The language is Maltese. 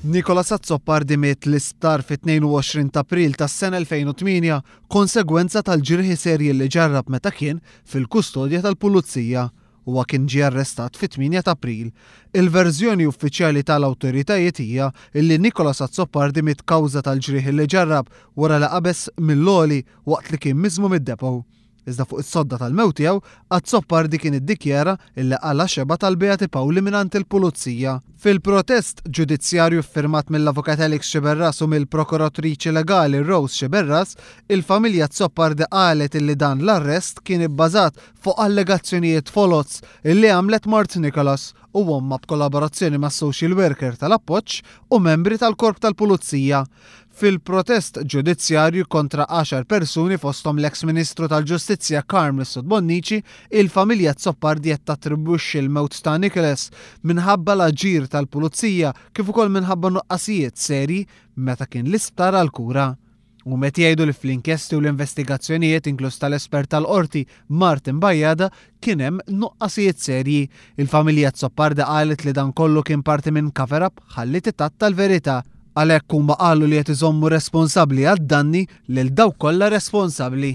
Nicolas Azzoppardi miet l-isptar fit-22 ta' April tas-sena 2008 konsegwenza tal-ġrieħi serji li ġarrab meta kien fil-kustodja tal-Pulizija. Huwa kien ġie arrestat fit-8 ta' April. Il-verżjoni uffiċjali tal-awtoritajiet hija li Nicolas Azzoppardi miet kawża tal-ġrieħi li ġarrab wara li qabeż mill-logħli waqt li kien miżmu mid-depow. Iżda fuq is-sodda tal-mewt tiegħu Azzoppardi kien iddikjara illi qala xeba tal-Beati Pawli mingħand il-Pulizija. Fil-protest ġudizzjarju ffirmat mill-avukat Alex Xiberras u mill-prokuratriċi legali Rose Xiberras, il-familja Azzoppardi qalet illi dan l-arrest kien ibbażat fuq allegazzjonijiet foloz illi għamlet Mart Nicolas u omma b'kollaborazzjoni mas social worker tal-appoġġ u membri tal-korp tal-Pulizija. Fil-protest ġudizzjarju kontra 10 persuni fosthom l-eks Ministru tal-Ġustizzja Carmen Sotbonnici, il-familja Azzoppardi qed tattribwixxi l-mewt ta' Nicolas minħabba l-aġir tal-Pulizija kif ukoll minħabba nuqqasijiet serji meta kien l-isptar għall-kura. U meta jgħidu li fl-inkjesti u l-investigazzjonijiet inkluż tal-espert tal-qorti Martin Bajjada kien hemm nuqqasijiet serji. Il-familja Azzoppardi qalet li dan kollu kien parti minn cover-up ħalli titat tal-verità. Għalhekk huma qalu li qed iżommu responsabbli għad-danni lil dawk kollha responsabbli.